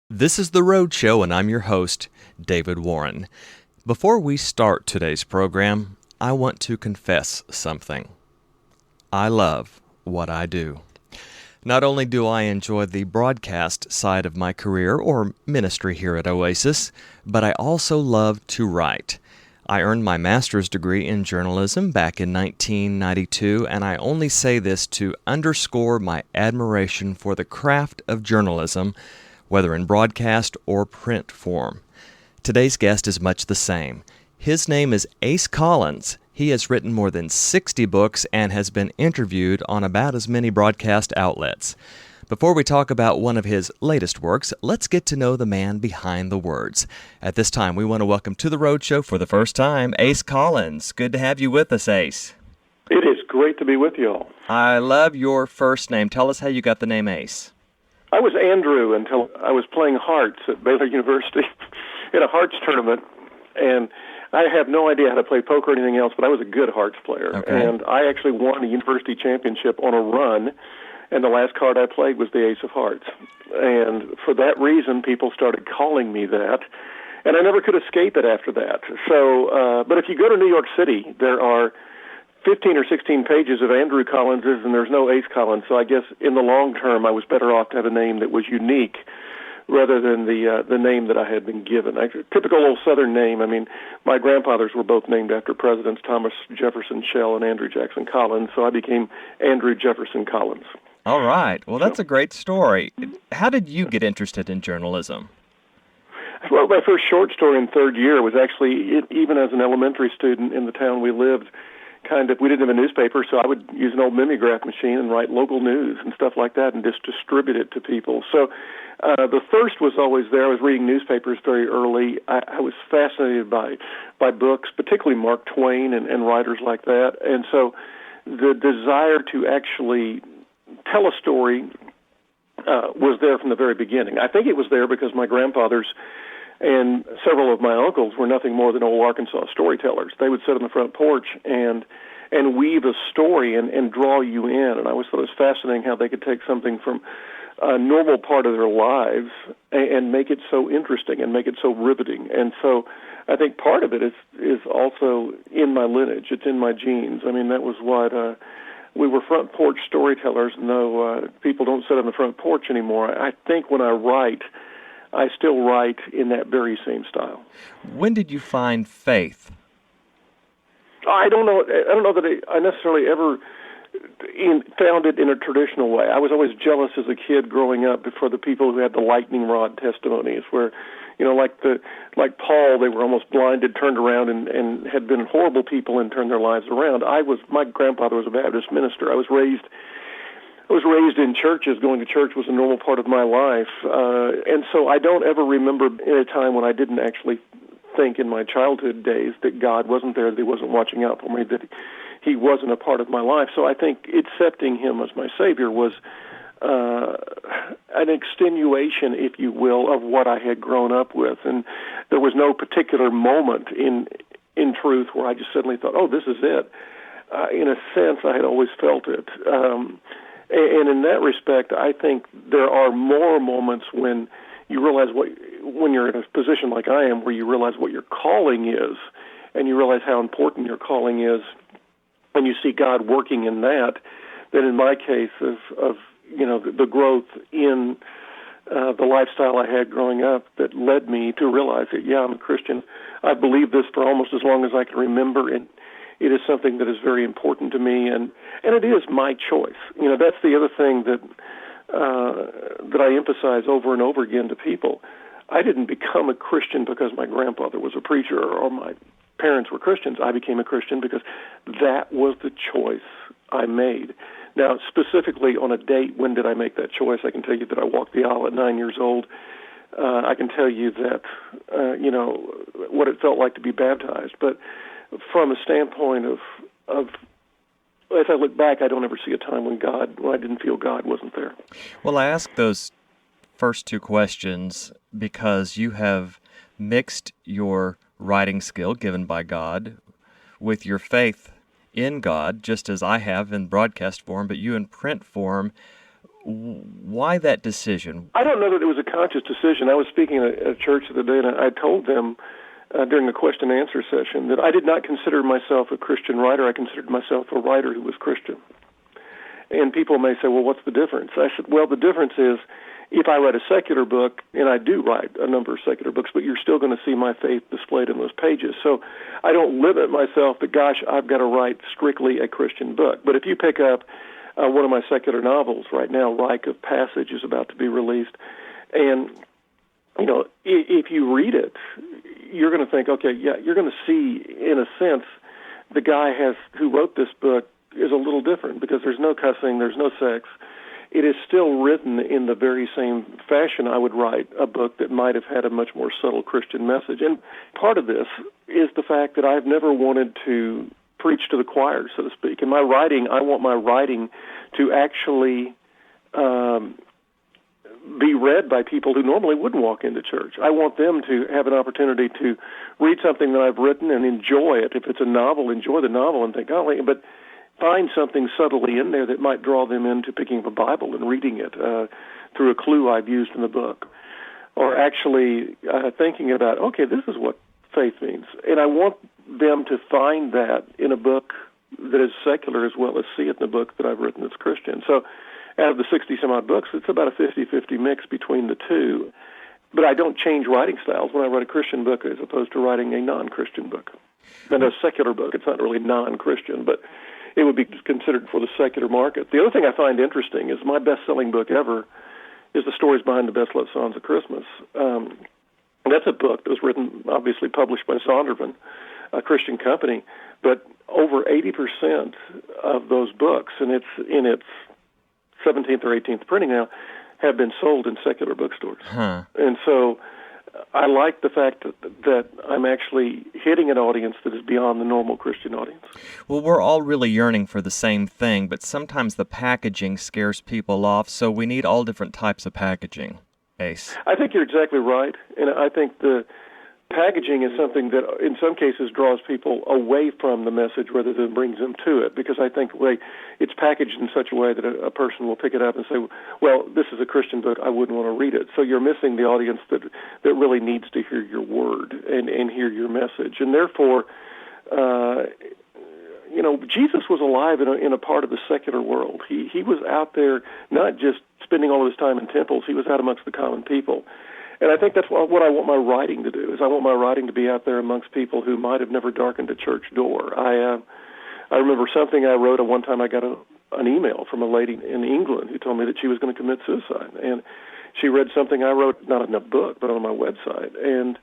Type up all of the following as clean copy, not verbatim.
This is The Road Show, and I'm your host, David Warren. Before we start today's program, I want to confess something. I love what I do. Not only do I enjoy the broadcast side of my career or ministry here at Oasis, but I also love to write. I earned my master's degree in journalism back in 1992, and I only say this to underscore my admiration for the craft of journalism, whether in broadcast or print form. Today's guest is much the same. His name is Ace Collins. He has written more than 60 books and has been interviewed on about as many broadcast outlets. Before we talk about one of his latest works, let's get to know the man behind the words. At this time, we want to welcome to the Road Show for the first time, Ace Collins. Good to have you with us, Ace. It is great to be with you all. I love your first name. Tell us how you got the name Ace. I was Andrew until I was playing hearts at Baylor University in a hearts tournament, and I have no idea how to play poker or anything else, but I was a good hearts player. Okay. And I actually won a university championship on a run, and the last card I played was the Ace of Hearts. And for that reason, people started calling me that, and I never could escape it after that. So, but if you go to New York City, there are 15 or 16 pages of Andrew Collinses, and there's no Ace Collins. So I guess in the long term, I was better off to have a name that was unique rather than the name that I had been given. Typical old Southern name. I mean, my grandfathers were both named after presidents, Thomas Jefferson Shell and Andrew Jackson Collins, so I became Andrew Jefferson Collins. All right. Well, that's a great story. How did you get interested in journalism? Well, my first short story in third year was actually, even as an elementary student in the town we lived, we didn't have a newspaper, so I would use an old mimeograph machine and write local news and stuff like that and just distribute it to people. So the thirst was always there. I was reading newspapers very early. I was fascinated by books, particularly Mark Twain and writers like that. And so the desire to actually tell a story was there from the very beginning. I think it was there because my grandfathers and several of my uncles were nothing more than old Arkansas storytellers. They would sit on the front porch and weave a story and draw you in. And I always thought it was fascinating how they could take something from a normal part of their lives and make it so interesting and make it so riveting. And so I think part of it is also in my lineage. It's in my genes. I mean, that was what we were front porch storytellers. No, people don't sit on the front porch anymore. I think when I write, I still write in that very same style. When did you find faith? I don't know that I necessarily ever found it in a traditional way. I was always jealous as a kid growing up for the people who had the lightning rod testimonies, where, like Paul, they were almost blinded, turned around, and had been horrible people and turned their lives around. My grandfather was a Baptist minister. I was raised in churches. Going to church was a normal part of my life. And so I don't ever remember in a time when I didn't actually think in my childhood days that God wasn't there, that he wasn't watching out for me, that he wasn't a part of my life. So I think accepting him as my Savior was an extenuation, if you will, of what I had grown up with. And there was no particular moment in truth where I just suddenly thought, oh, this is it. In a sense, I had always felt it. And in that respect, I think there are more moments when you realize when you're in a position like I am, where you realize what your calling is, and you realize how important your calling is, and you see God working in that. Then, in my case, of the growth in the lifestyle I had growing up, that led me to realize that I'm a Christian. I've believed this for almost as long as I can remember, and it is something that is very important to me, and it is my choice. That's the other thing that I emphasize over and over again to people. I didn't become a Christian because my grandfather was a preacher or my parents were Christians. I became a Christian because that was the choice I made. Now, specifically on a date, when did I make that choice? I can tell you that I walked the aisle at 9 years old. I can tell you that, what it felt like to be baptized. But from a standpoint of as I look back, I don't ever see a time when I didn't feel God wasn't there. Well, I ask those first two questions because you have mixed your writing skill given by God with your faith in God, just as I have in broadcast form, but you in print form. Why that decision? I don't know that it was a conscious decision. I was speaking at a church the other day, and I told them during a question and answer session that I did not consider myself a Christian writer. I considered myself a writer who was Christian. And people may say, well, what's the difference? I said, well, the difference is if I write a secular book, and I do write a number of secular books, but you're still going to see my faith displayed in those pages. So I don't limit myself that, gosh, I've got to write strictly a Christian book. But if you pick up one of my secular novels right now, Rite of Passage, is about to be released, and if you read it, you're going to think, okay, yeah, you're going to see, in a sense, the guy who wrote this book is a little different because there's no cussing, there's no sex. It is still written in the very same fashion I would write a book that might have had a much more subtle Christian message. And part of this is the fact that I've never wanted to preach to the choir, so to speak. In my writing, I want my writing to actually be read by people who normally wouldn't walk into church. I want them to have an opportunity to read something that I've written and enjoy it. If it's a novel, enjoy the novel and think, golly, but find something subtly in there that might draw them into picking up a Bible and reading it through a clue I've used in the book, or actually thinking about, okay, this is what faith means. And I want them to find that in a book that is secular as well as see it in a book that I've written that's Christian. So out of the 60-some-odd books, it's about a 50-50 mix between the two. But I don't change writing styles when I write a Christian book as opposed to writing a non-Christian book. And a secular book, it's not really non-Christian, but it would be considered for the secular market. The other thing I find interesting is my best-selling book ever is The Stories Behind the Best Loved Songs of Christmas. And that's a book that was written, obviously published by Zondervan, a Christian company, but over 80% of those books, and it's in its 17th or 18th printing now, have been sold in secular bookstores. Huh. And so I like the fact that I'm actually hitting an audience that is beyond the normal Christian audience. Well, we're all really yearning for the same thing, but sometimes the packaging scares people off, so we need all different types of packaging. Ace. I think you're exactly right, and I think the packaging is something that in some cases draws people away from the message rather than brings them to it, because I think it's packaged in such a way that a person will pick it up and say, well, this is a Christian book, I wouldn't want to read it. So you're missing the audience that really needs to hear your word and hear your message. And therefore, Jesus was alive in a part of the secular world. He was out there not just spending all of his time in temples, he was out amongst the common people. And I think that's what I want my writing to do, is I want my writing to be out there amongst people who might have never darkened a church door. I remember something I wrote at one time. I got an email from a lady in England who told me that she was going to commit suicide. And she read something I wrote, not in a book, but on my website, and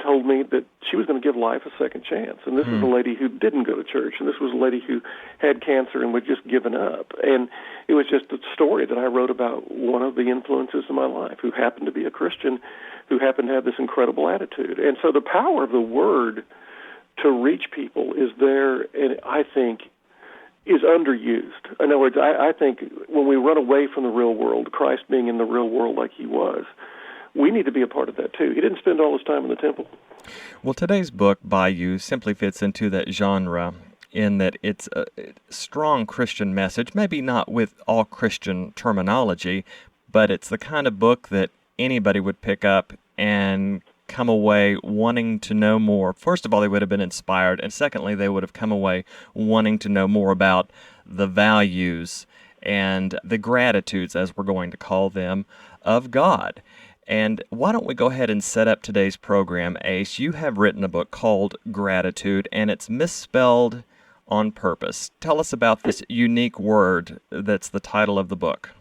told me that she was going to give life a second chance. And this was a lady who didn't go to church, and this was a lady who had cancer and was just given up. And it was just a story that I wrote about one of the influences in my life who happened to be a Christian, who happened to have this incredible attitude. And so the power of the word to reach people is there, and I think is underused. In other words, I think when we run away from the real world, Christ being in the real world like he was, we need to be a part of that too. He didn't spend all his time in the temple. Well, today's book by you simply fits into that genre in that it's a strong Christian message, maybe not with all Christian terminology, but it's the kind of book that anybody would pick up and come away wanting to know more. First of all, they would have been inspired, and secondly, they would have come away wanting to know more about the values and the gratitudes, as we're going to call them, of God. And why don't we go ahead and set up today's program, Ace? You have written a book called Gratitude, and it's misspelled on purpose. Tell us about this unique word that's the title of the book.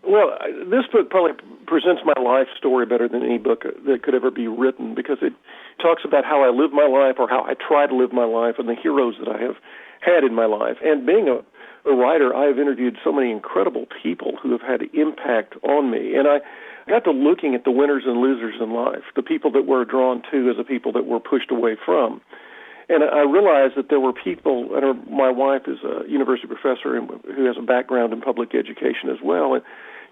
Well, this book probably presents my life story better than any book that could ever be written, because it talks about how I live my life, or how I try to live my life, and the heroes that I have had in my life. And being a writer, I have interviewed so many incredible people who have had impact on me. And I got to looking at the winners and losers in life, the people that we're drawn to as the people that we're pushed away from. And I realized that there were people, and my wife is a university professor who has a background in public education as well, and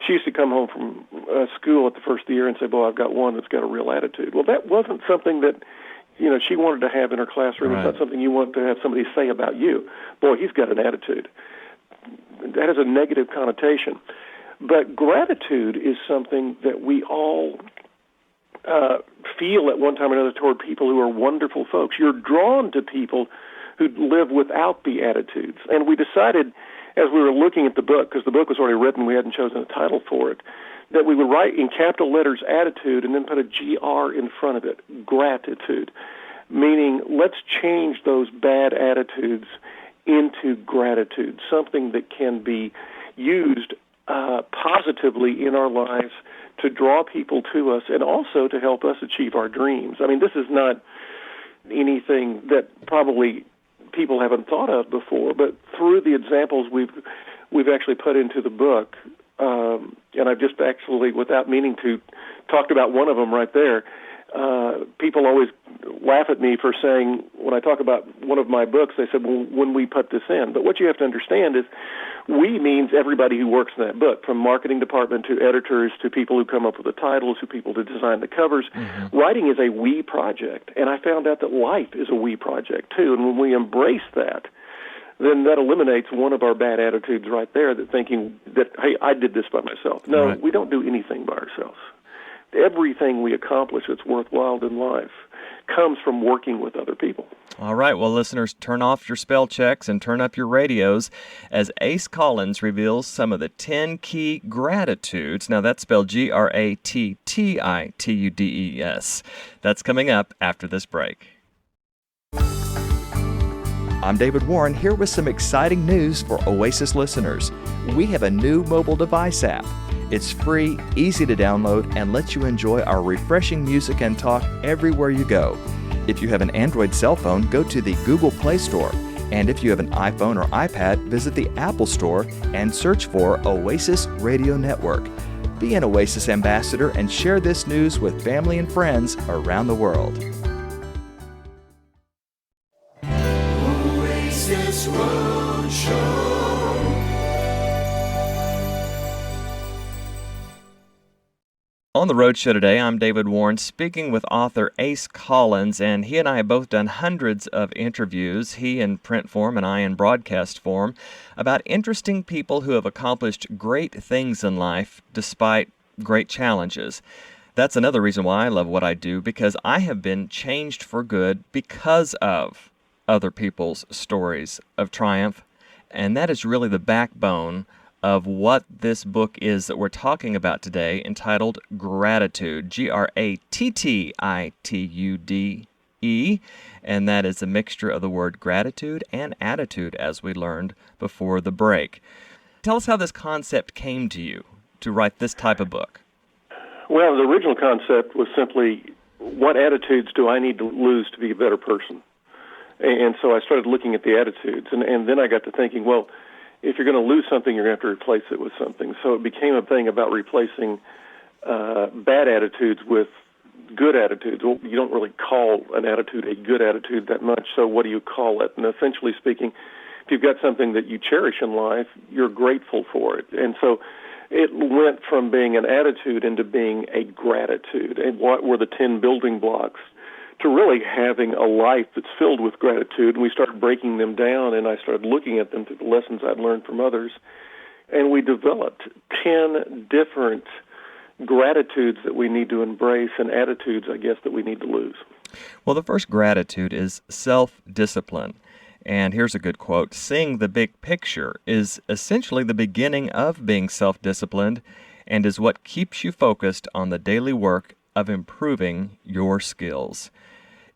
she used to come home from school at the first of the year and say, boy, I've got one that's got a real attitude. Well, that wasn't something that she wanted to have in her classroom. Right. It's not something you want to have somebody say about you. Boy, he's got an attitude. That has a negative connotation. But gratitude is something that we all feel at one time or another toward people who are wonderful folks. You're drawn to people who live without the attitudes. And we decided, as we were looking at the book, because the book was already written, we hadn't chosen a title for it, that we would write in capital letters attitude and then put a GR in front of it, gratitude, meaning let's change those bad attitudes into gratitude, something that can be used positively in our lives to draw people to us and also to help us achieve our dreams. I mean, this is not anything that probably people haven't thought of before, but through the examples we've actually put into the book, and I've just actually, without meaning to, talked about one of them right there. People always laugh at me for saying, when I talk about one of my books, they said, well, when we put this in. But what you have to understand is we means everybody who works in that book, from marketing department to editors to people who come up with the titles to people who design the covers. Mm-hmm. Writing is a we project, and I found out that life is a we project too. And when we embrace that, then that eliminates one of our bad attitudes right there, that thinking that, hey, I did this by myself. No, right. We don't do anything by ourselves. Everything we accomplish that's worthwhile in life comes from working with other people. All right. Well, listeners, turn off your spell checks and turn up your radios as Ace Collins reveals some of the 10 key gratitudes. Now, that's spelled GRATTITUDES. That's coming up after this break. I'm David Warren, here with some exciting news for Oasis listeners. We have a new mobile device app. It's free, easy to download, and lets you enjoy our refreshing music and talk everywhere you go. If you have an Android cell phone, go to the Google Play Store. And if you have an iPhone or iPad, visit the Apple Store and search for Oasis Radio Network. Be an Oasis ambassador and share this news with family and friends around the world. Oasis Roadshow. On the Roadshow today, I'm David Warren, speaking with author Ace Collins, and he and I have both done hundreds of interviews, he in print form and I in broadcast form, about interesting people who have accomplished great things in life despite great challenges. That's another reason why I love what I do, because I have been changed for good because of other people's stories of triumph, and that is really the backbone of what this book is that we're talking about today, entitled Gratitude, GRATTITUDE, and that is a mixture of the word gratitude and attitude, as we learned before the break. Tell us how this concept came to you to write this type of book. Well, the original concept was simply, what attitudes do I need to lose to be a better person? And so I started looking at the attitudes, and then I got to thinking, well, if you're going to lose something, you're going to have to replace it with something. So it became a thing about replacing bad attitudes with good attitudes. Well, you don't really call an attitude a good attitude that much, so what do you call it? And essentially speaking, if you've got something that you cherish in life, you're grateful for it. And so it went from being an attitude into being a gratitude. And what were the 10 building blocks to really having a life that's filled with gratitude? And we started breaking them down, and I started looking at them through the lessons I'd learned from others. And we developed 10 different gratitudes that we need to embrace and attitudes, I guess, that we need to lose. Well, the first gratitude is self-discipline. And here's a good quote: "Seeing the big picture is essentially the beginning of being self-disciplined and is what keeps you focused on the daily work of improving your skills."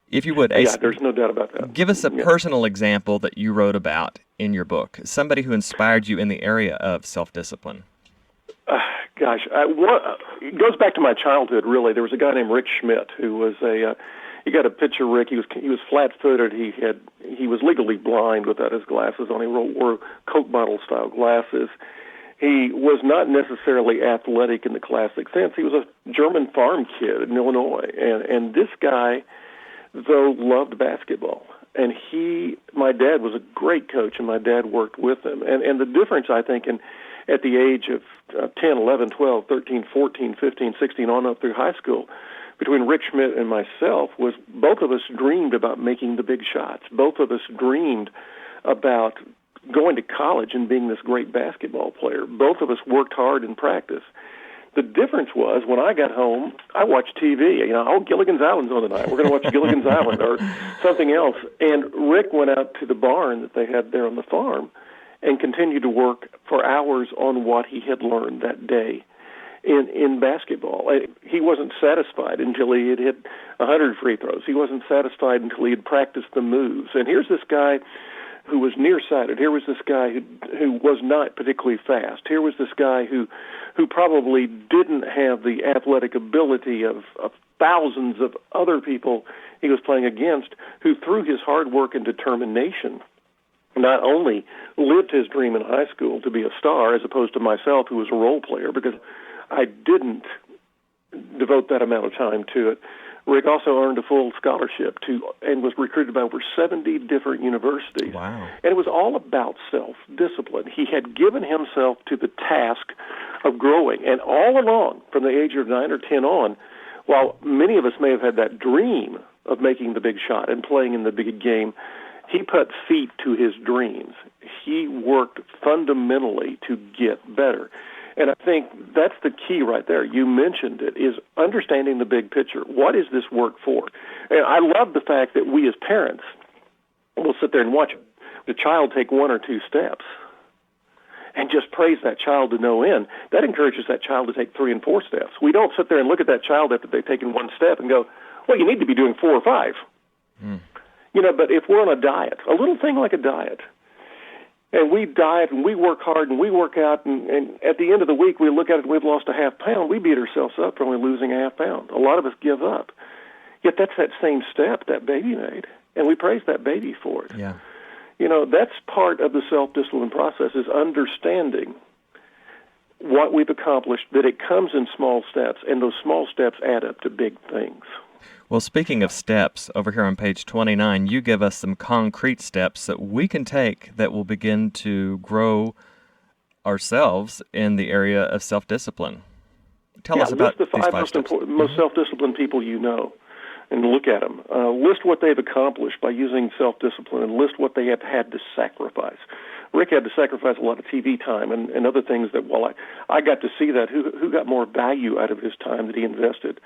If you would, Ace, there's no doubt about that. Give us a personal example that you wrote about in your book, somebody who inspired you in the area of self-discipline. It goes back to my childhood, really. There was a guy named Rick Schmidt who was you got to picture Rick. He was flat-footed. He was legally blind without his glasses on. He wore Coke bottle-style glasses. He was not necessarily athletic in the classic sense. He was a German farm kid in Illinois. And this guy, though, loved basketball. And my dad was a great coach, and my dad worked with him. And the difference, I think, at the age of 10, 11, 12, 13, 14, 15, 16, on up through high school, between Rick Schmidt and myself, was both of us dreamed about making the big shots. Both of us dreamed about going to college and being this great basketball player. Both of us worked hard in practice. The difference was when I got home, I watched TV. Gilligan's Island's on tonight. We're going to watch Gilligan's Island or something else. And Rick went out to the barn that they had there on the farm and continued to work for hours on what he had learned that day in basketball. He wasn't satisfied until he had hit 100 free throws. He wasn't satisfied until he had practiced the moves. And here's this guy who was nearsighted. Here was this guy who was not particularly fast. Here was this guy who probably didn't have the athletic ability of thousands of other people he was playing against, who through his hard work and determination not only lived his dream in high school to be a star, as opposed to myself, who was a role player, because I didn't devote that amount of time to it. Rick also earned a full scholarship and was recruited by over 70 different universities. Wow. And it was all about self-discipline. He had given himself to the task of growing. And all along, from the age of 9 or 10 on, while many of us may have had that dream of making the big shot and playing in the big game, he put feet to his dreams. He worked fundamentally to get better. And I think that's the key right there. You mentioned it, is understanding the big picture. What is this work for? And I love the fact that we as parents will sit there and watch the child take 1 or 2 steps and just praise that child to no end. That encourages that child to take 3 and 4 steps. We don't sit there and look at that child after they've taken 1 step and go, well, you need to be doing 4 or 5. But if we're on a diet, a little thing like a diet, and we diet and we work hard and we work out, and at the end of the week we look at it and we've lost a half pound, we beat ourselves up for only losing a half pound. A lot of us give up. Yet that's that same step that baby made, and we praise that baby for it. Yeah. That's part of the self-discipline process, is understanding what we've accomplished, that it comes in small steps, and those small steps add up to big things. Well, speaking of steps, over here on page 29, you give us some concrete steps that we can take that will begin to grow ourselves in the area of self-discipline. Tell us about list the these 5 5 steps. most self-disciplined people you know, and look at them. List what they've accomplished by using self-discipline, and list what they have had to sacrifice. Rick had to sacrifice a lot of TV time and other things that, while I got to see that, who got more value out of his time that he invested.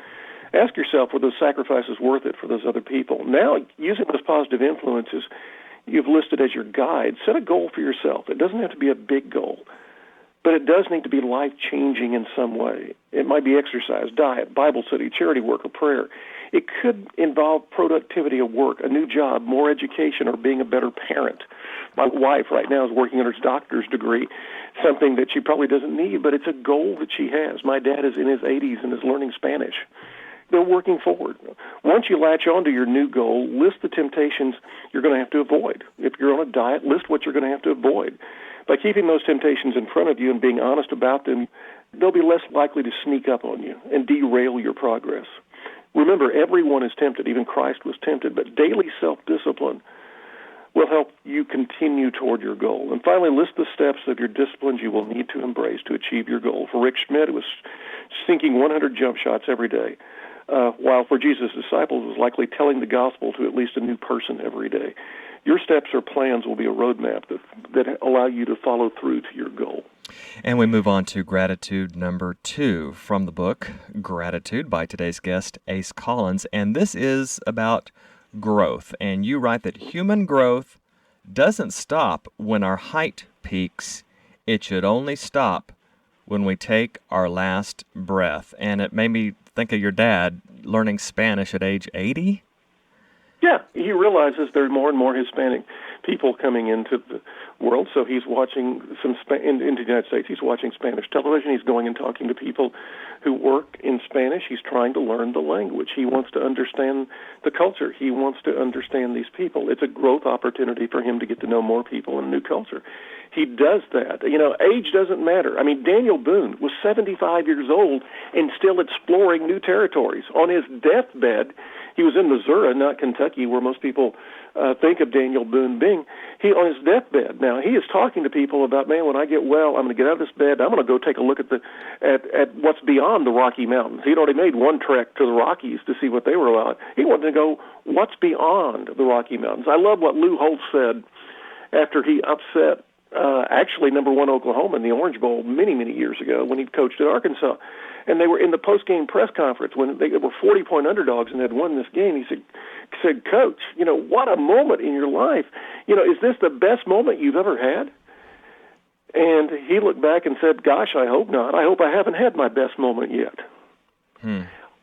Ask yourself, were those sacrifices worth it for those other people? Now, using those positive influences you've listed as your guide, set a goal for yourself. It doesn't have to be a big goal, but it does need to be life-changing in some way. It might be exercise, diet, Bible study, charity work, or prayer. It could involve productivity of work, a new job, more education, or being a better parent. My wife right now is working on her doctor's degree, something that she probably doesn't need, but it's a goal that she has. My dad is in his 80s and is learning Spanish. They're working forward. Once you latch on to your new goal, list the temptations you're going to have to avoid. If you're on a diet, list what you're going to have to avoid. By keeping those temptations in front of you and being honest about them, they'll be less likely to sneak up on you and derail your progress. Remember, everyone is tempted. Even Christ was tempted. But daily self-discipline will help you continue toward your goal. And finally, list the steps of your disciplines you will need to embrace to achieve your goal. For Rick Schmidt, it was sinking 100 jump shots every day. While for Jesus' disciples, it was likely telling the gospel to at least a new person every day. Your steps or plans will be a roadmap that allow you to follow through to your goal. And we move on to gratitude number 2 from the book, Gratitude, by today's guest, Ace Collins. And this is about growth. And you write that human growth doesn't stop when our height peaks. It should only stop when we take our last breath. And it made me think of your dad learning Spanish at age 80. Yeah, he realizes there are more and more Hispanic people coming into the world, so he's watching into the United States. He's watching Spanish television. He's going and talking to people who work in Spanish. He's trying to learn the language. He wants to understand the culture. He wants to understand these people. It's a growth opportunity for him to get to know more people in a new culture. He does that. Age doesn't matter. I mean, Daniel Boone was 75 years old and still exploring new territories. On his deathbed, he was in Missouri, not Kentucky, where most people think of Daniel Boone being. He on his deathbed now, he is talking to people about, man, when I get well, I'm going to get out of this bed. I'm going to go take a look at what's beyond the Rocky Mountains. He'd already made one trek to the Rockies to see what they were about. He wanted to go, what's beyond the Rocky Mountains? I love what Lou Holtz said after he upset actually number one Oklahoma in the Orange Bowl many, many years ago when he coached at Arkansas. And they were in the post-game press conference when they were 40-point underdogs and had won this game. He said, Coach, what a moment in your life. Is this the best moment you've ever had? And he looked back and said, gosh, I hope not. I hope I haven't had my best moment yet.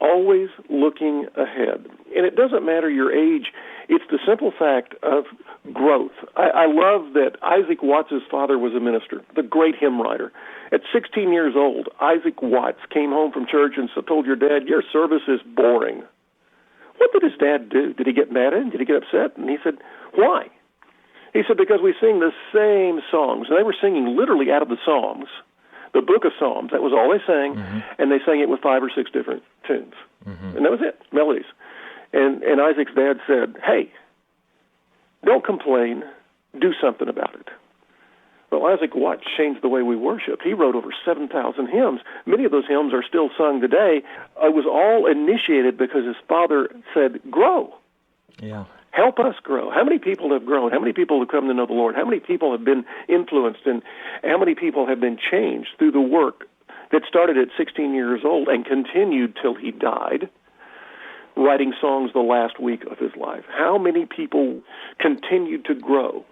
Always looking ahead. And it doesn't matter your age. It's the simple fact of growth. I love that Isaac Watts' father was a minister, the great hymn writer. At 16 years old, Isaac Watts came home from church and told your dad, your service is boring. What did his dad do? Did he get mad at him? Did he get upset? And he said, why? He said, because we sing the same songs. And they were singing literally out of the Psalms, the book of Psalms. That was all they sang, and they sang it with 5 or 6 different tunes. And that was it, melodies. And Isaac's dad said, hey, don't complain, do something about it. Well, Isaac Watts changed the way we worship. He wrote over 7,000 hymns. Many of those hymns are still sung today. It was all initiated because his father said, grow. Yeah. Help us grow. How many people have grown? How many people have come to know the Lord? How many people have been influenced? And how many people have been changed through the work that started at 16 years old and continued till he died, writing songs the last week of his life? How many people continued to grow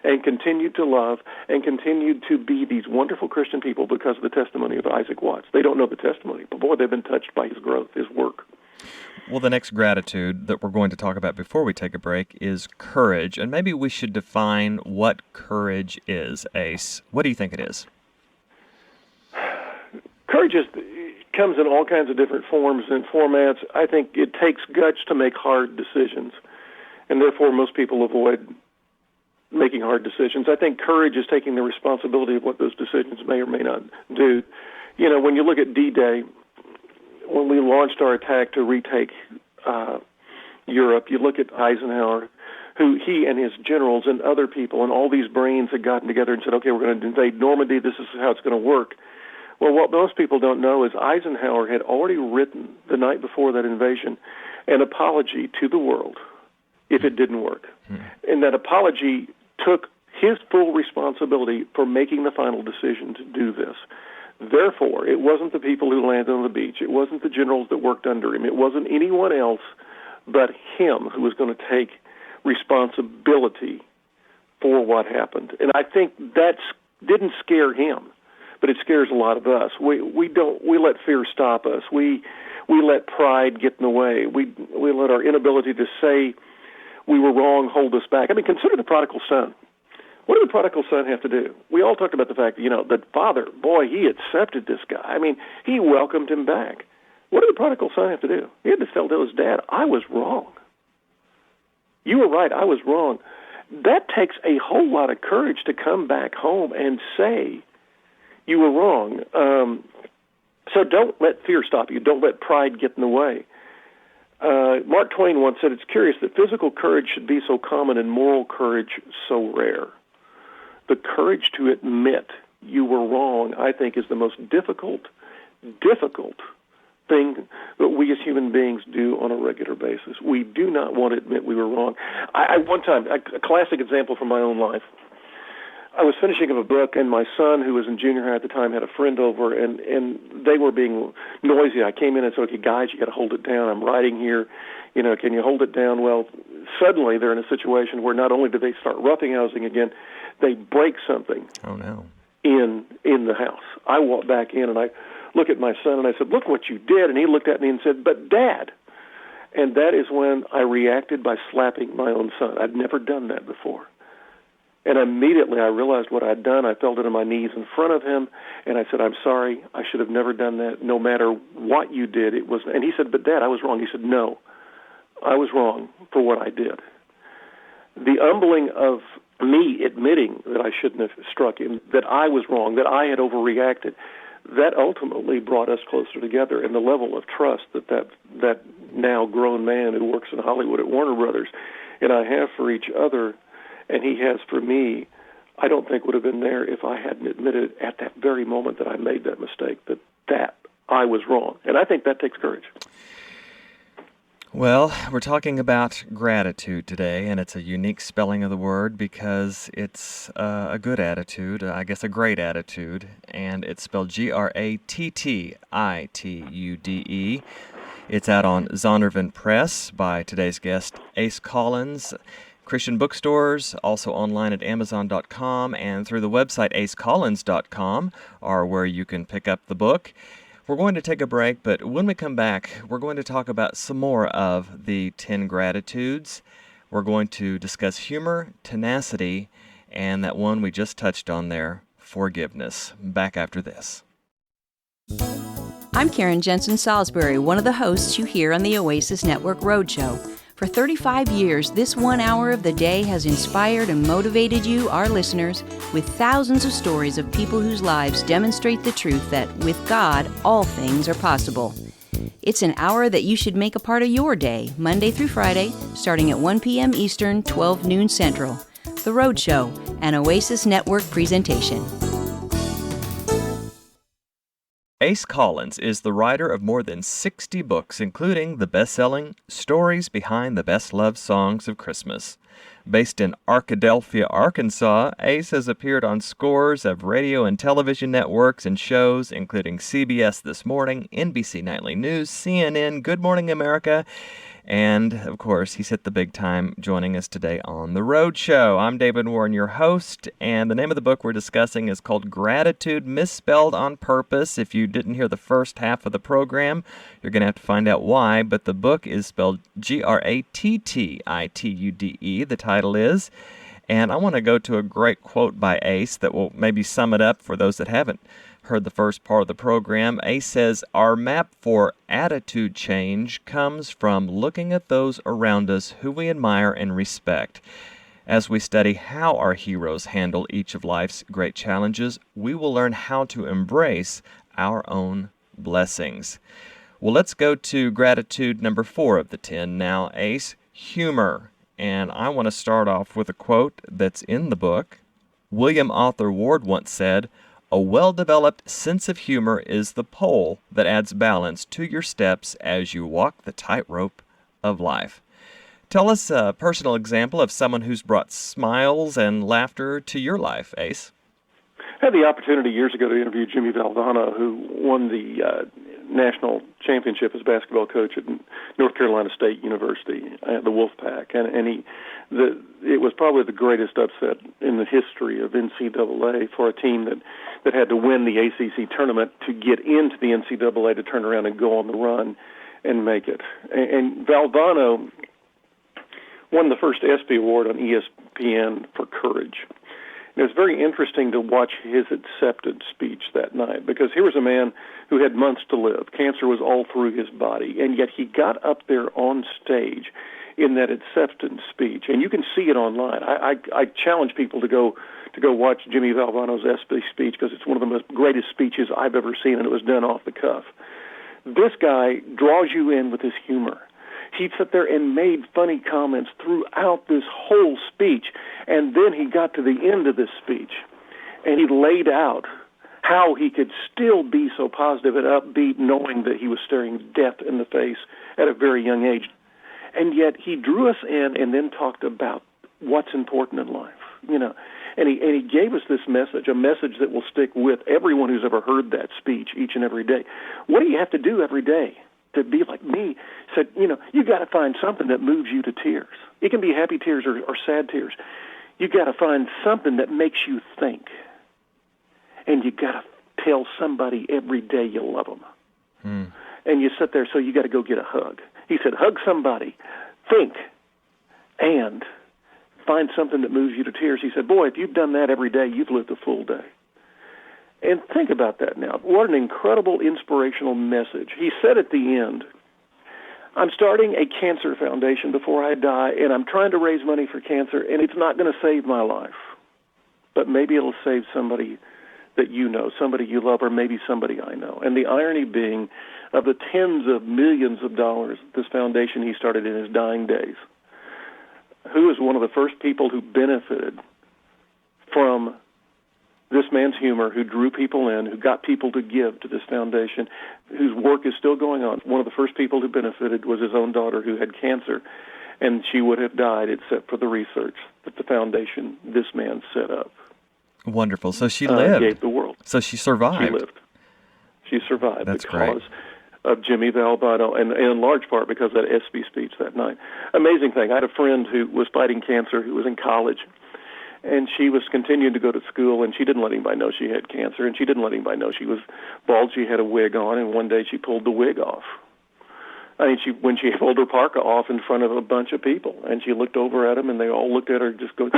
and continued to love and continued to be these wonderful Christian people because of the testimony of Isaac Watts? They don't know the testimony, but boy, they've been touched by his growth, his work. Well, the next gratitude that we're going to talk about before we take a break is courage, and maybe we should define what courage is. Ace, what do you think it is? Courage comes in all kinds of different forms and formats. I think it takes guts to make hard decisions, and therefore most people avoid making hard decisions. I think courage is taking the responsibility of what those decisions may or may not do. When you look at D-Day, when we launched our attack to retake Europe, you look at Eisenhower, who he and his generals and other people and all these brains had gotten together and said, okay, we're going to invade Normandy, this is how it's going to work. Well, what most people don't know is Eisenhower had already written the night before that invasion an apology to the world if it didn't work. And that apology took his full responsibility for making the final decision to do this. Therefore, it wasn't the people who landed on the beach. It wasn't the generals that worked under him. It wasn't anyone else but him who was going to take responsibility for what happened. And I think that didn't scare him, but it scares a lot of us. We let fear stop us. We let pride get in the way. We let our inability to say we were wrong hold us back. I mean, consider the prodigal son. What did the prodigal son have to do? We all talked about the fact that, the father, boy, he accepted this guy. I mean, he welcomed him back. What did the prodigal son have to do? He had to tell his dad, I was wrong. You were right, I was wrong. That takes a whole lot of courage to come back home and say you were wrong. So don't let fear stop you. Don't let pride get in the way. Mark Twain once said, it's curious that physical courage should be so common and moral courage so rare. The courage to admit you were wrong, I think, is the most difficult thing that we as human beings do on a regular basis. We do not want to admit we were wrong. One time, a classic example from my own life, I was finishing up a book, and my son, who was in junior high at the time, had a friend over, and they were being noisy. I came in and said, okay, guys, you got to hold it down. I'm writing here. Can you hold it down? Well, suddenly they're in a situation where not only do they start roughhousing again, they break something. Oh, no. In the house. I walked back in, and I look at my son, and I said, look what you did. And he looked at me and said, but Dad. And that is when I reacted by slapping my own son. I'd never done that before. And immediately I realized what I'd done. I fell down on my knees in front of him, and I said, I'm sorry. I should have never done that. No matter what you did, it was. And he said, but Dad, I was wrong. He said, no, I was wrong for what I did. The humbling of me admitting that I shouldn't have struck him, that I was wrong, that I had overreacted, that ultimately brought us closer together. And the level of trust that now grown man who works in Hollywood at Warner Brothers and I have for each other, and he has for me, I don't think would have been there if I hadn't admitted at that very moment that I made that mistake, that I was wrong. And I think that takes courage. Well, we're talking about gratitude today, and it's a unique spelling of the word because it's a good attitude, I guess a great attitude, and it's spelled Grattitude. It's out on Zondervan Press by today's guest, Ace Collins. Christian bookstores, also online at Amazon.com, and through the website acecollins.com are where you can pick up the book. We're going to take a break, but when we come back, we're going to talk about some more of the 10 Gratitudes. We're going to discuss humor, tenacity, and that one we just touched on there, forgiveness. Back after this. I'm Karen Jensen Salisbury, one of the hosts you hear on the Oasis Network Roadshow. For 35 years, this 1 hour of the day has inspired and motivated you, our listeners, with thousands of stories of people whose lives demonstrate the truth that, with God, all things are possible. It's an hour that you should make a part of your day, Monday through Friday, starting at 1 p.m. Eastern, 12 noon Central. The Roadshow, an Oasis Network presentation. Ace Collins is the writer of more than 60 books, including the best-selling Stories Behind the Best Loved Songs of Christmas. Based in Arkadelphia, Arkansas, Ace has appeared on scores of radio and television networks and shows, including CBS This Morning, NBC Nightly News, CNN, Good Morning America, and, of course, he's hit the big time joining us today on The Road Show. I'm David Warren, your host, and the name of the book we're discussing is called Gratitude, misspelled on purpose. If you didn't hear the first half of the program, you're going to have to find out why, but the book is spelled Grattitude, the title is. And I want to go to a great quote by Ace that will maybe sum it up for those that haven't heard the first part of the program. Ace says, "Our map for attitude change comes from looking at those around us who we admire and respect. As we study how our heroes handle each of life's great challenges, we will learn how to embrace our own blessings." Well, let's go to gratitude number 4 of the 10 now, Ace, humor. And I want to start off with a quote that's in the book. William Arthur Ward once said, "A well-developed sense of humor is the pole that adds balance to your steps as you walk the tightrope of life." Tell us a personal example of someone who's brought smiles and laughter to your life, Ace. I had the opportunity years ago to interview Jimmy Valvano, who won the national championship as basketball coach at North Carolina State University, the Wolfpack, and it was probably the greatest upset in the history of NCAA for a team that had to win the ACC tournament to get into the NCAA to turn around and go on the run and make it. And Valvano won the first ESPY award on ESPN for courage. It was very interesting to watch his acceptance speech that night, because here was a man who had months to live. Cancer was all through his body, and yet he got up there on stage in that acceptance speech, and you can see it online. I challenge people to go watch Jimmy Valvano's ESPY speech, because it's one of the most greatest speeches I've ever seen, and it was done off the cuff. This guy draws you in with his humor. He'd sit there and made funny comments throughout this whole speech, and then he got to the end of this speech, and he laid out how he could still be so positive and upbeat, knowing that he was staring death in the face at a very young age. And yet he drew us in and then talked about what's important in life, And he gave us this message, a message that will stick with everyone who's ever heard that speech each and every day. What do you have to do every day to be like me? Said, you got to find something that moves you to tears. It can be happy tears or sad tears. You got to find something that makes you think. And you got to tell somebody every day you love them. And you sit there, so you got to go get a hug. He said, hug somebody, think, and find something that moves you to tears. He said, boy, if you've done that every day, you've lived a full day. And think about that now. What an incredible, inspirational message. He said at the end, I'm starting a cancer foundation before I die, and I'm trying to raise money for cancer, and it's not going to save my life. But maybe it'll save somebody that you know, somebody you love, or maybe somebody I know. And the irony being, of the tens of millions of dollars, this foundation he started in his dying days, who is one of the first people who benefited from this man's humor, who drew people in, who got people to give to this foundation, whose work is still going on. One of the first people who benefited was his own daughter who had cancer, and she would have died except for the research that the foundation this man set up. Wonderful. So she lived. Gave the world. So she survived. She lived. She survived. That's because great. Of Jimmy Valvano, and in large part because of that ESPY speech that night. Amazing thing. I had a friend who was fighting cancer, who was in college, and she was continuing to go to school, and she didn't let anybody know she had cancer, and she didn't let anybody know she was bald. She had a wig on, and one day she pulled the wig off. I mean, when she pulled her parka off in front of a bunch of people, and she looked over at them, and they all looked at her just going,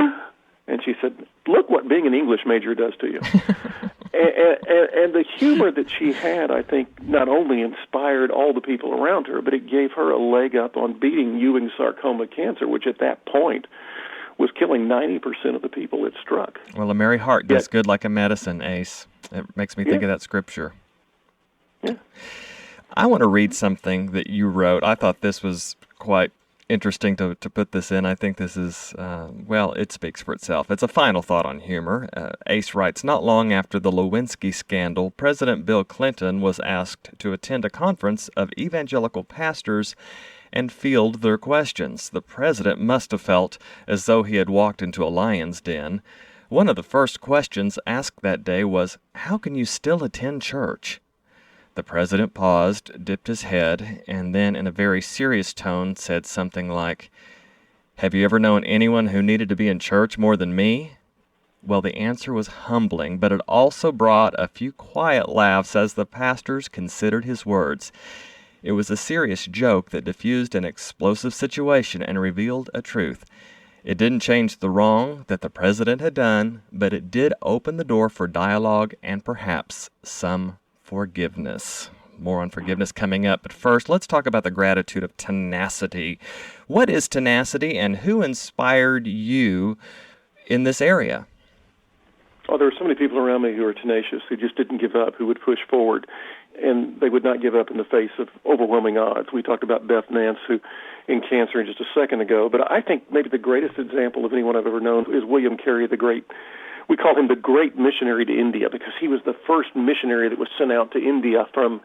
and she said, "Look what being an English major does to you." and the humor that she had, I think, not only inspired all the people around her, but it gave her a leg up on beating Ewing sarcoma cancer, which at that point was killing 90% of the people it struck. Well, a merry heart does good like a medicine, Ace. It makes me think of that scripture. Yeah. I want to read something that you wrote. I thought this was quite interesting to put this in. I think this is, it speaks for itself. It's a final thought on humor. Ace writes, not long after the Lewinsky scandal, President Bill Clinton was asked to attend a conference of evangelical pastors and field their questions. The president must have felt as though he had walked into a lion's den. One of the first questions asked that day was, how can you still attend church? The president paused, dipped his head, and then in a very serious tone said something like, have you ever known anyone who needed to be in church more than me? Well, the answer was humbling, but it also brought a few quiet laughs as the pastors considered his words. It was a serious joke that diffused an explosive situation and revealed a truth. It didn't change the wrong that the president had done, but it did open the door for dialogue and perhaps some forgiveness. More on forgiveness coming up, but first, let's talk about the gratitude of tenacity. What is tenacity, and who inspired you in this area? Oh, there were so many people around me who were tenacious, who just didn't give up, who would push forward, and they would not give up in the face of overwhelming odds. We talked about Beth Nance, who in cancer just a second ago, but I think maybe the greatest example of anyone I've ever known is William Carey, the great. We call him the great missionary to India because he was the first missionary that was sent out to India from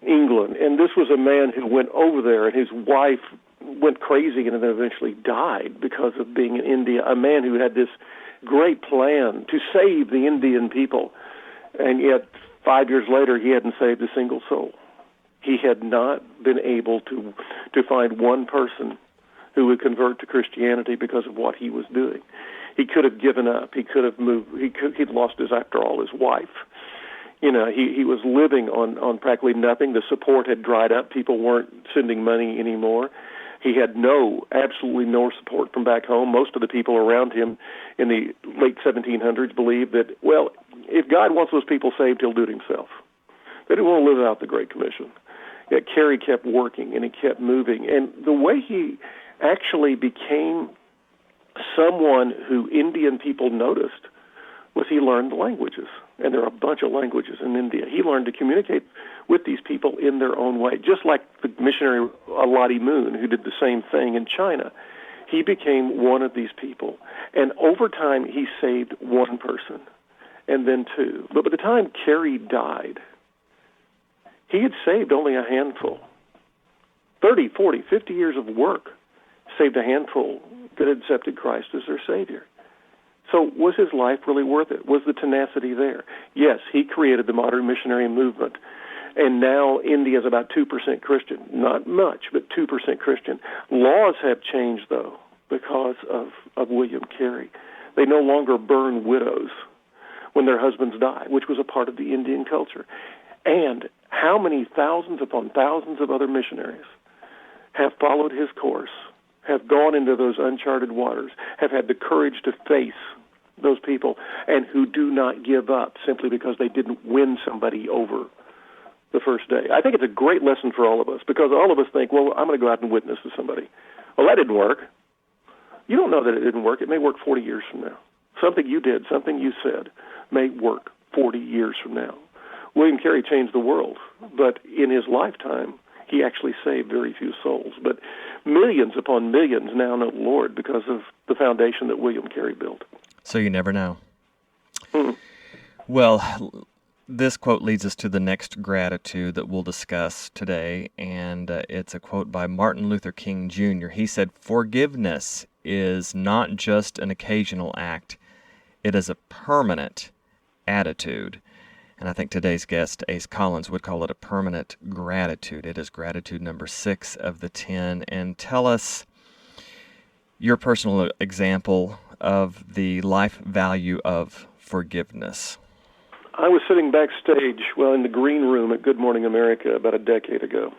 England. And this was a man who went over there, and his wife went crazy and then eventually died because of being in India, a man who had this great plan to save the Indian people. And yet, 5 years later, he hadn't saved a single soul. He had not been able to find one person who would convert to Christianity because of what he was doing. He could have given up. He could have moved. He'd lost after all, his wife. You know, he was living on practically nothing. The support had dried up. People weren't sending money anymore. He had absolutely no support from back home. Most of the people around him in the late 1700s believed that, well, if God wants those people saved, he'll do it himself. They didn't want to live out the Great Commission. Yet Carey kept working, and he kept moving. And the way he actually became someone who Indian people noticed was he learned the languages. And there are a bunch of languages in India. He learned to communicate with these people in their own way, just like the missionary Lottie Moon, who did the same thing in China. He became one of these people. And over time, he saved one person, and then two. But by the time Carey died, he had saved only a handful. 30, 40, 50 years of work saved a handful that had accepted Christ as their Savior. So was his life really worth it? Was the tenacity there? Yes, he created the modern missionary movement. And now India is about 2% Christian. Not much, but 2% Christian. Laws have changed, though, because of William Carey. They no longer burn widows when their husbands die, which was a part of the Indian culture. And how many thousands upon thousands of other missionaries have followed his course, have gone into those uncharted waters, have had the courage to face those people, and who do not give up simply because they didn't win somebody over the first day. I think it's a great lesson for all of us, because all of us think, well, I'm going to go out and witness to somebody. Well, that didn't work. You don't know that it didn't work. It may work 40 years from now. Something you did, something you said, may work 40 years from now. William Carey changed the world, but in his lifetime, he actually saved very few souls. But millions upon millions now know the Lord because of the foundation that William Carey built. So you never know. Mm-hmm. Well, this quote leads us to the next gratitude that we'll discuss today, and it's a quote by Martin Luther King Jr. He said, "Forgiveness is not just an occasional act, it is a permanent attitude." And I think today's guest, Ace Collins, would call it a permanent gratitude. It is gratitude number 6 of the 10. And tell us your personal example of the life value of forgiveness. I was sitting backstage, in the green room at Good Morning America about a decade ago,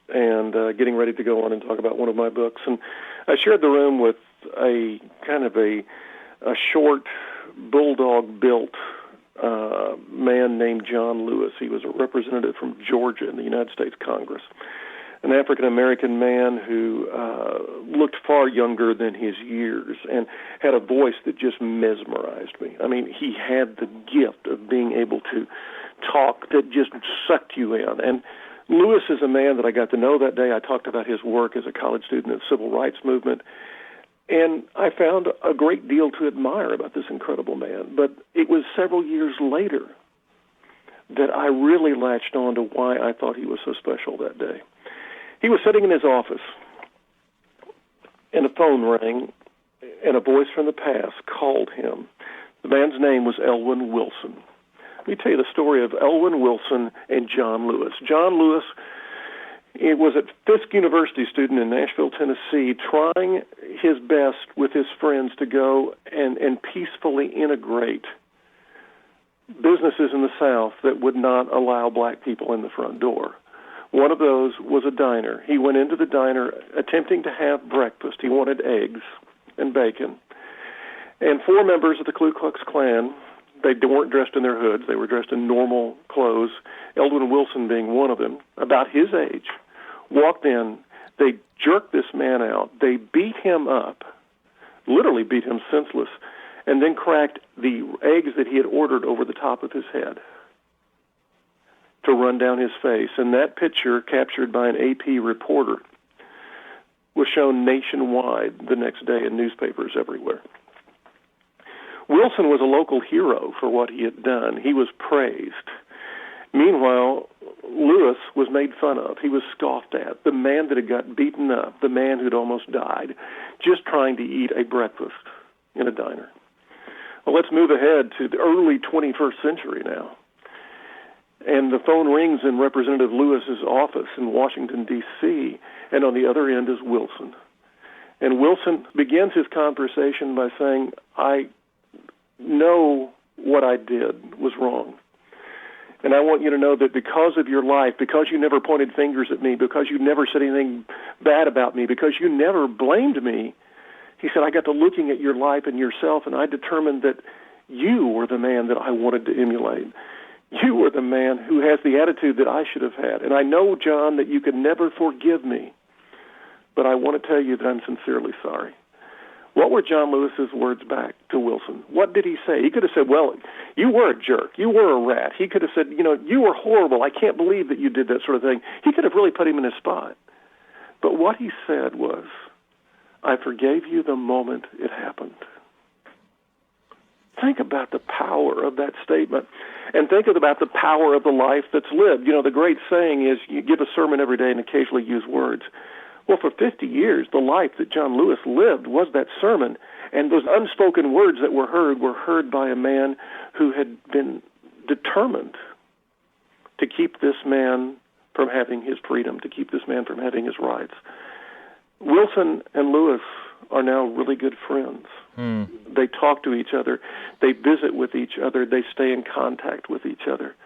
and getting ready to go on and talk about one of my books. And I shared the room with a kind of a short, bulldog-built man named John Lewis. He was a representative from Georgia in the United States Congress, an African-American man who looked far younger than his years and had a voice that just mesmerized me. I mean, he had the gift of being able to talk that just sucked you in. And Lewis is a man that I got to know that day. I talked about his work as a college student in the civil rights movement. And I found a great deal to admire about this incredible man. But it was several years later that I really latched on to why I thought he was so special that day. He was sitting in his office, and a phone rang, and a voice from the past called him. The man's name was Elwyn Wilson. Let me tell you the story of Elwyn Wilson and John Lewis. John Lewis, he was a Fisk University student in Nashville, Tennessee, trying his best with his friends to go and peacefully integrate businesses in the South that would not allow black people in the front door. One of those was a diner. He went into the diner attempting to have breakfast. He wanted eggs and bacon. And 4 members of the Ku Klux Klan, they weren't dressed in their hoods. They were dressed in normal clothes, Elwyn Wilson being one of them, about his age, walked in. They jerked this man out. They beat him up, literally beat him senseless, and then cracked the eggs that he had ordered over the top of his head to run down his face. And that picture, captured by an AP reporter, was shown nationwide the next day in newspapers everywhere. Wilson was a local hero for what he had done. He was praised. Meanwhile, Lewis was made fun of. He was scoffed at. The man that had got beaten up, the man who'd almost died, just trying to eat a breakfast in a diner. Well, let's move ahead to the early 21st century now. And the phone rings in Representative Lewis's office in Washington, D.C., and on the other end is Wilson. And Wilson begins his conversation by saying, I know what I did was wrong. And I want you to know that because of your life, because you never pointed fingers at me, because you never said anything bad about me, because you never blamed me, he said, I got to looking at your life and yourself, and I determined that you were the man that I wanted to emulate. You were the man who has the attitude that I should have had. And I know, John, that you could never forgive me, but I want to tell you that I'm sincerely sorry. What were John Lewis's words back to Wilson? What did he say? He could have said, well, you were a jerk. You were a rat. He could have said, you were horrible. I can't believe that you did that sort of thing. He could have really put him in his spot. But what he said was, I forgave you the moment it happened. Think about the power of that statement, and think about the power of the life that's lived. The great saying is, you give a sermon every day and occasionally use words. Well, for 50 years, the life that John Lewis lived was that sermon, and those unspoken words that were heard by a man who had been determined to keep this man from having his freedom, to keep this man from having his rights. Wilson and Lewis are now really good friends. They talk to each other. They visit with each other. They stay in contact with each other.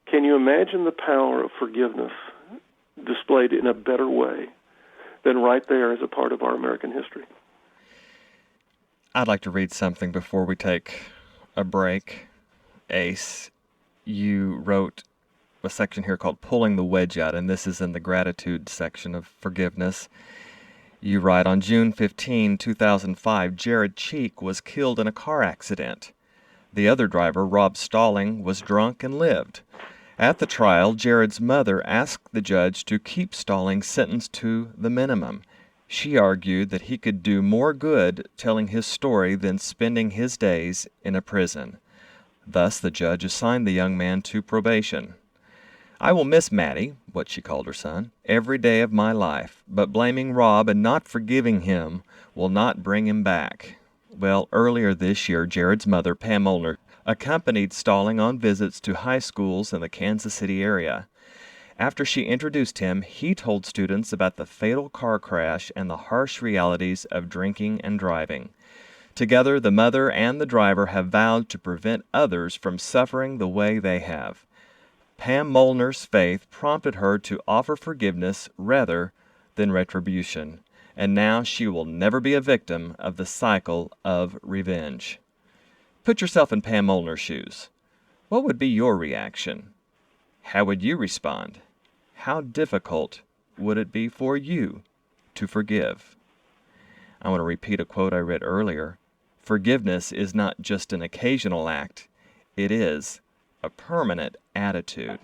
Can you imagine the power of forgiveness displayed in a better way than right there as a part of our American history? I'd like to read something before we take a break. Ace, you wrote a section here called Pulling the Wedge Out, and this is in the gratitude section of forgiveness. You write, on June 15, 2005, Jared Cheek was killed in a car accident. The other driver, Rob Stalling, was drunk and lived. At the trial, Jared's mother asked the judge to keep Stalling sentenced to the minimum. She argued that he could do more good telling his story than spending his days in a prison. Thus, the judge assigned the young man to probation. I will miss Maddie, what she called her son, every day of my life, but blaming Rob and not forgiving him will not bring him back. Well, earlier this year, Jared's mother, Pam Molnar, accompanied Stalling on visits to high schools in the Kansas City area. After she introduced him, he told students about the fatal car crash and the harsh realities of drinking and driving. Together, the mother and the driver have vowed to prevent others from suffering the way they have. Pam Molnar's faith prompted her to offer forgiveness rather than retribution, and now she will never be a victim of the cycle of revenge. Put yourself in Pam Molnar's shoes. What would be your reaction? How would you respond? How difficult would it be for you to forgive? I want to repeat a quote I read earlier. Forgiveness is not just an occasional act. It is a permanent attitude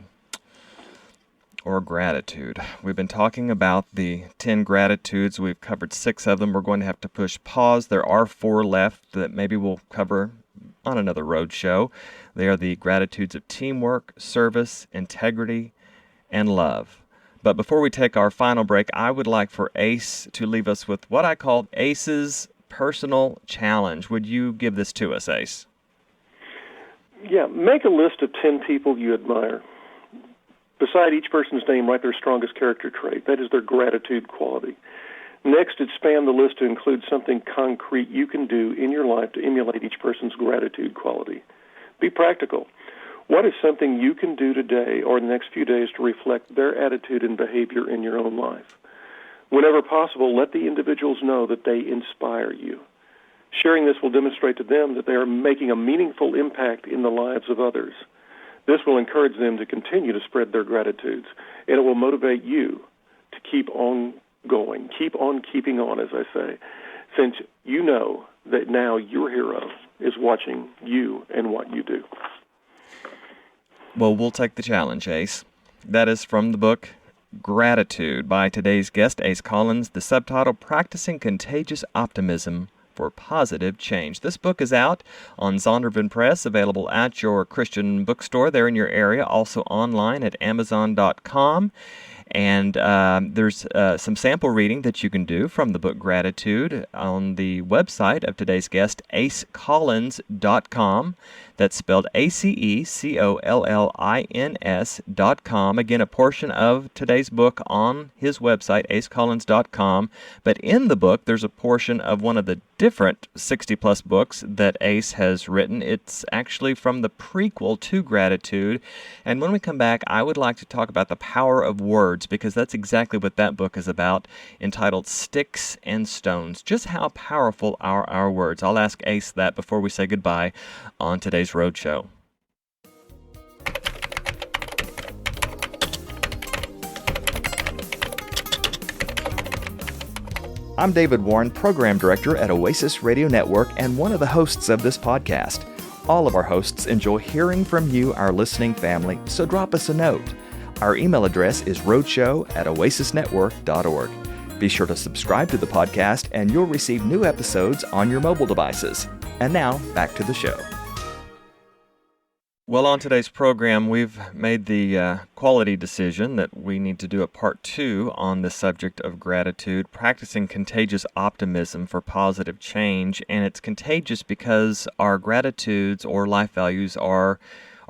or gratitude. We've been talking about the 10 gratitudes. We've covered 6 of them. We're going to have to push pause. There are 4 left that maybe we'll cover on another road show. They are the gratitudes of teamwork, service, integrity, and love. But before we take our final break, I would like for Ace to leave us with what I call Ace's personal challenge. Would you give this to us, Ace? Yeah, make a list of 10 people you admire. Beside each person's name, write their strongest character trait. That is their gratitude quality. Next, expand the list to include something concrete you can do in your life to emulate each person's gratitude quality. Be practical. What is something you can do today or in the next few days to reflect their attitude and behavior in your own life? Whenever possible, let the individuals know that they inspire you. Sharing this will demonstrate to them that they are making a meaningful impact in the lives of others. This will encourage them to continue to spread their gratitudes, and it will motivate you to keep on going, keep on keeping on, as I say, since you know that now your hero is watching you and what you do. Well, we'll take the challenge, Ace. That is from the book Gratitude by today's guest, Ace Collins, the subtitle, Practicing Contagious Optimism for Positive Change. This book is out on Zondervan Press, available at your Christian bookstore there in your area, also online at Amazon.com. And there's some sample reading that you can do from the book Gratitude on the website of today's guest, acecollins.com. That's spelled ACECOLLINS.com. Again, a portion of today's book on his website, acecollins.com. But in the book, there's a portion of one of the different 60-plus books that Ace has written. It's actually from the prequel to Gratitude. And when we come back, I would like to talk about the power of words, because that's exactly what that book is about, entitled Sticks and Stones. Just how powerful are our words? I'll ask Ace that before we say goodbye on today's Roadshow. I'm David Warren, Program Director at Oasis Radio Network and one of the hosts of this podcast. All of our hosts enjoy hearing from you, our listening family, so drop us a note. Our email address is roadshow@oasisnetwork.org. Be sure to subscribe to the podcast and you'll receive new episodes on your mobile devices. And now, back to the show. Well, on today's program, we've made the quality decision that we need to do a part 2 on the subject of gratitude, practicing contagious optimism for positive change. And it's contagious because our gratitudes or life values are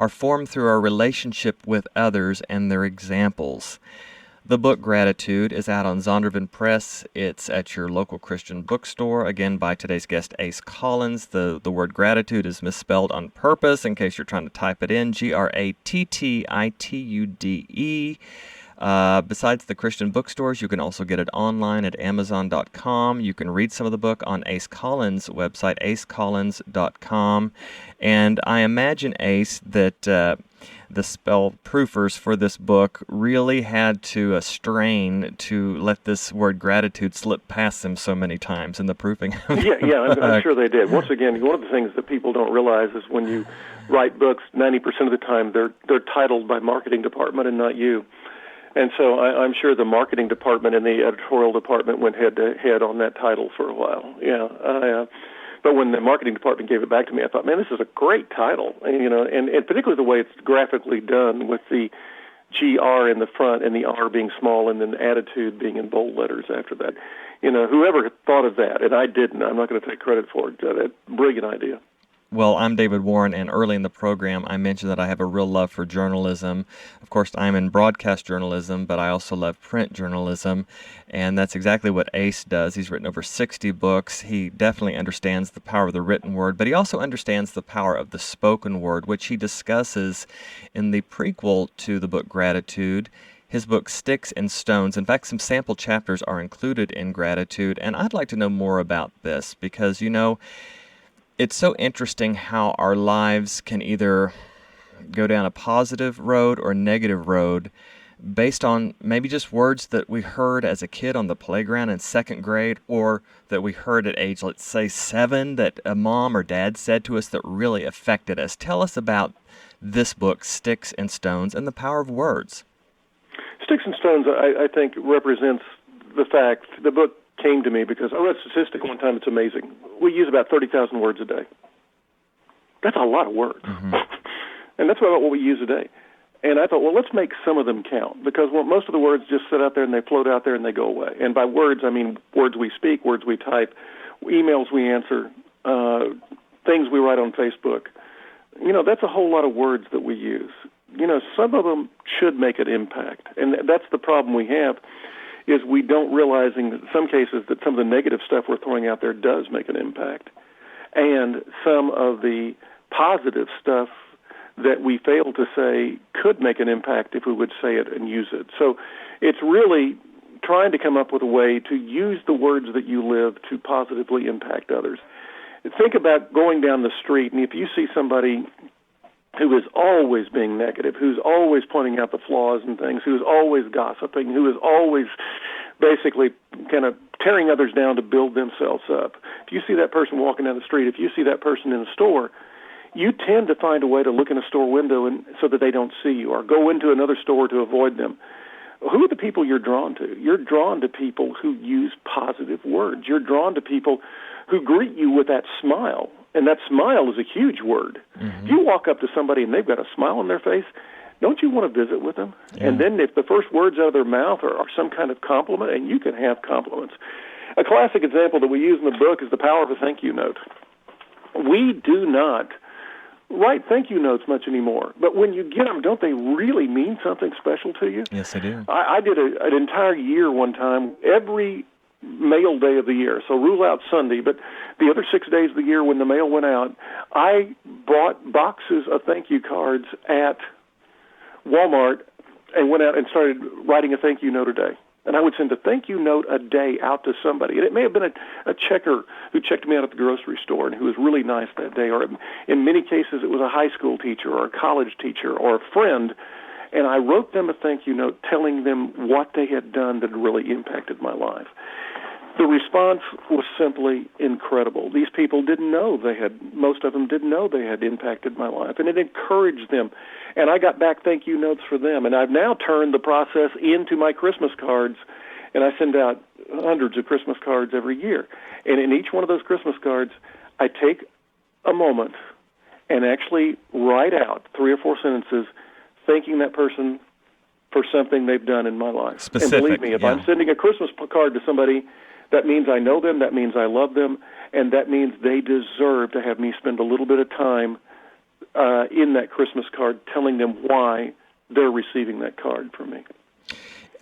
formed through our relationship with others and their examples. The book Gratitude is out on Zondervan Press. It's at your local Christian bookstore, again by today's guest, Ace Collins. The word gratitude is misspelled on purpose in case you're trying to type it in, Grattitude. Besides the Christian bookstores, you can also get it online at Amazon.com. You can read some of the book on Ace Collins' website, acecollins.com. And I imagine, Ace, that the spell proofers for this book really had to strain to let this word gratitude slip past them so many times in the proofing. I'm sure they did. Once again, one of the things that people don't realize is when you write books, 90% of the time they're titled by marketing department and not you. And so I'm sure the marketing department and the editorial department went head to head on that title for a while. But when the marketing department gave it back to me, I thought, man, this is a great title. And, and particularly the way it's graphically done with the GR in the front and the R being small and then attitude being in bold letters after that. Whoever thought of that, and I didn't, I'm not going to take credit for it. That brilliant idea. Well, I'm David Warren, and early in the program, I mentioned that I have a real love for journalism. Of course, I'm in broadcast journalism, but I also love print journalism, and that's exactly what Ace does. He's written over 60 books. He definitely understands the power of the written word, but he also understands the power of the spoken word, which he discusses in the prequel to the book Gratitude. His book, Sticks and Stones. In fact, some sample chapters are included in Gratitude, and I'd like to know more about this because, it's so interesting how our lives can either go down a positive road or a negative road based on maybe just words that we heard as a kid on the playground in second grade or that we heard at age, let's say, 7 that a mom or dad said to us that really affected us. Tell us about this book, Sticks and Stones, and the power of words. Sticks and Stones, I think, represents the fact the book came to me because I read a statistic one time. It's amazing. We use about 30,000 words a day. That's a lot of words. Mm-hmm. And that's about what we use a day. And I thought, well, let's make some of them count because most of the words just sit out there and they float out there and they go away. And by words, I mean words we speak, words we type, emails we answer, things we write on Facebook. That's a whole lot of words that we use. Some of them should make an impact. And that's the problem we have. Is we don't realize in some cases that some of the negative stuff we're throwing out there does make an impact. And some of the positive stuff that we fail to say could make an impact if we would say it and use it. So it's really trying to come up with a way to use the words that you live to positively impact others. Think about going down the street, and if you see somebody who is always being negative, who's always pointing out the flaws and things, who's always gossiping, who is always basically kind of tearing others down to build themselves up. If you see that person walking down the street, if you see that person in a store, you tend to find a way to look in a store window and so that they don't see you, or go into another store to avoid them. Who are the people you're drawn to? You're drawn to people who use positive words. You're drawn to people who greet you with that smile. And that smile is a huge word. Mm-hmm. If you walk up to somebody and they've got a smile on their face, don't you want to visit with them? Yeah. And then if the first words out of their mouth are some kind of compliment, and you can have compliments. A classic example that we use in the book is the power of a thank you note. We do not write thank you notes much anymore, but when you get them, don't they really mean something special to you? Yes, they do. I did an entire year one time, every mail day of the year, so rule out Sunday, but the other 6 days of the year when the mail went out, I bought boxes of thank you cards at Walmart and went out and started writing a thank you note a day. And I would send a thank you note a day out to somebody. And it may have been a checker who checked me out at the grocery store and who was really nice that day, or in many cases it was a high school teacher or a college teacher or a friend. And I wrote them a thank you note telling them what they had done that really impacted my life. The response was simply incredible. These people most of them didn't know they had impacted my life, and it encouraged them. And I got back thank you notes for them, and I've now turned the process into my Christmas cards, and I send out hundreds of Christmas cards every year. And in each one of those Christmas cards, I take a moment and actually write out 3 or 4 sentences thanking that person for something they've done in my life. Specific, and believe me, if I'm sending a Christmas card to somebody, that means I know them, that means I love them, and that means they deserve to have me spend a little bit of time in that Christmas card telling them why they're receiving that card from me.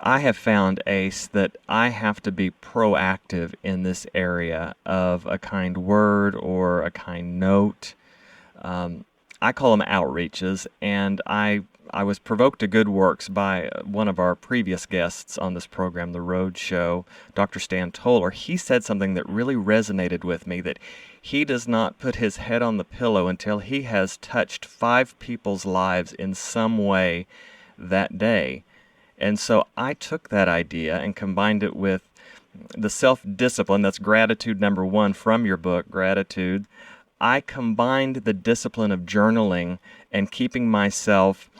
I have found, Ace, that I have to be proactive in this area of a kind word or a kind note. I call them outreaches, and I was provoked to good works by one of our previous guests on this program, The Road Show, Dr. Stan Toller. He said something that really resonated with me, that he does not put his head on the pillow until he has touched 5 people's lives in some way that day. And so I took that idea and combined it with the self-discipline, that's gratitude number 1 from your book, Gratitude. I combined the discipline of journaling and keeping myself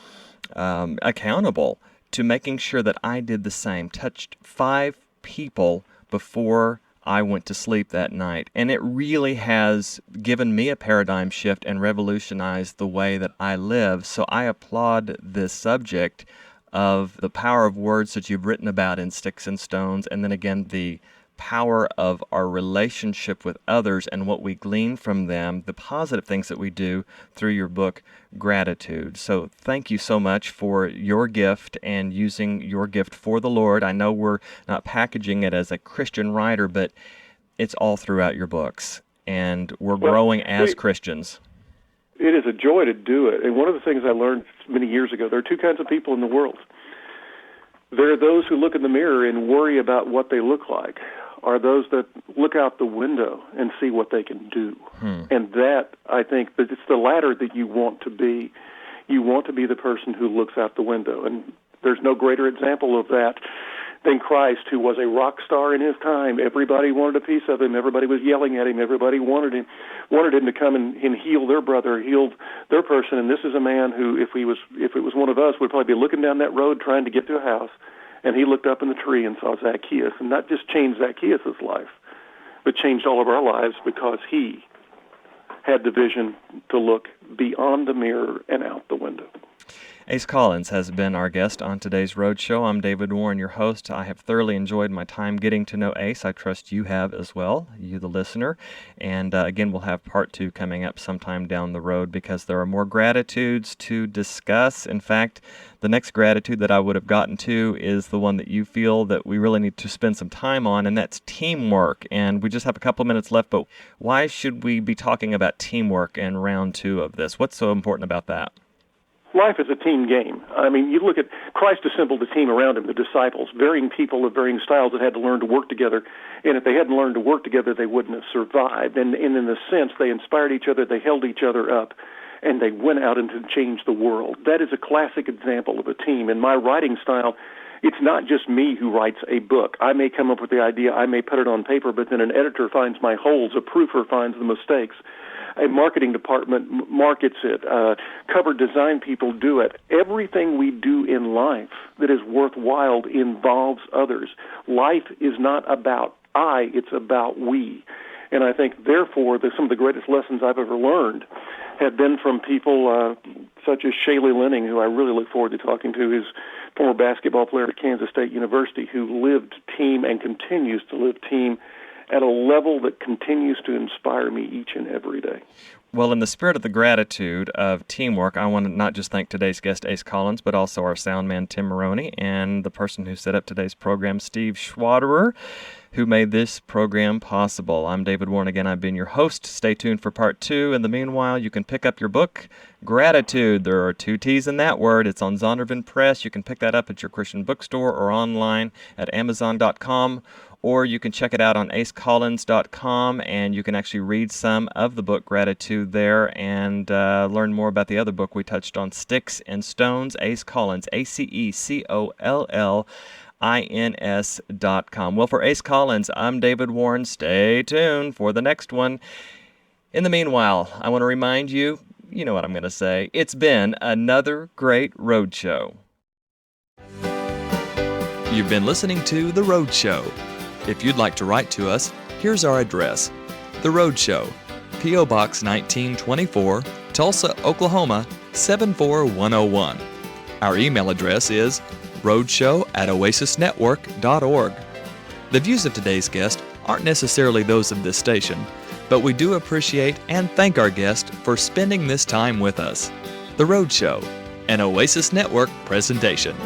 accountable to making sure that I did the same, touched 5 people before I went to sleep that night. And it really has given me a paradigm shift and revolutionized the way that I live. So I applaud this subject of the power of words that you've written about in Sticks and Stones, and then again, the power of our relationship with others and what we glean from them, the positive things that we do through your book, Gratitude. So thank you so much for your gift and using your gift for the Lord. I know we're not packaging it as a Christian writer, but it's all throughout your books, and we're growing as Christians. It is a joy to do it. And one of the things I learned many years ago, there are two kinds of people in the world. There are those who look in the mirror and worry about what they look like, are those that look out the window and see what they can do. And that, I think, that it's the latter that you want to be. You want to be the person who looks out the window. And there's no greater example of that than Christ, who was a rock star in his time. Everybody wanted a piece of him. Everybody was yelling at him. Everybody wanted him to come and heal their brother, heal their person. And this is a man who, if it was one of us, would probably be looking down that road trying to get to a house. And he looked up in the tree and saw Zacchaeus, and not just changed Zacchaeus' life, but changed all of our lives because he had the vision to look beyond the mirror and out the window. Ace Collins has been our guest on today's Roadshow. I'm David Warren, your host. I have thoroughly enjoyed my time getting to know Ace. I trust you have as well, you the listener. And again, we'll have part 2 coming up sometime down the road because there are more gratitudes to discuss. In fact, the next gratitude that I would have gotten to is the one that you feel that we really need to spend some time on, and that's teamwork. And we just have a couple of minutes left, but why should we be talking about teamwork in round 2 of this? What's so important about that? Life is a team game. I mean, you look at Christ assembled a team around him, the disciples, varying people of varying styles that had to learn to work together. And if they hadn't learned to work together, they wouldn't have survived. And in a sense, they inspired each other, they held each other up, and they went out and changed the world. That is a classic example of a team. In my writing style, it's not just me who writes a book. I may come up with the idea, I may put it on paper, but then an editor finds my holes, a proofer finds the mistakes. A marketing department markets it. Cover design people do it. Everything we do in life that is worthwhile involves others. Life is not about I, it's about we. And I think, therefore, some of the greatest lessons I've ever learned have been from people such as Shaylee Lenning, who I really look forward to talking to, who's former basketball player at Kansas State University, who lived team and continues to live team at a level that continues to inspire me each and every day. Well, in the spirit of the gratitude of teamwork, I want to not just thank today's guest, Ace Collins, but also our sound man, Tim Maroney, and the person who set up today's program, Steve Schwaderer, who made this program possible. I'm David Warren again. I've been your host. Stay tuned for part 2. In the meanwhile, you can pick up your book, Gratitude. There are 2 T's in that word. It's on Zondervan Press. You can pick that up at your Christian bookstore or online at Amazon.com. Or you can check it out on acecollins.com, and you can actually read some of the book Gratitude there and learn more about the other book we touched on, Sticks and Stones, Ace Collins, ACECOLLINS.com. Well, for Ace Collins, I'm David Warren. Stay tuned for the next one. In the meanwhile, I want to remind you, you know what I'm going to say, it's been another great Roadshow. You've been listening to The Roadshow. If you'd like to write to us, here's our address. The Roadshow, P.O. Box 1924, Tulsa, Oklahoma, 74101. Our email address is roadshow@oasisnetwork.org. The views of today's guest aren't necessarily those of this station, but we do appreciate and thank our guest for spending this time with us. The Roadshow, an Oasis Network presentation.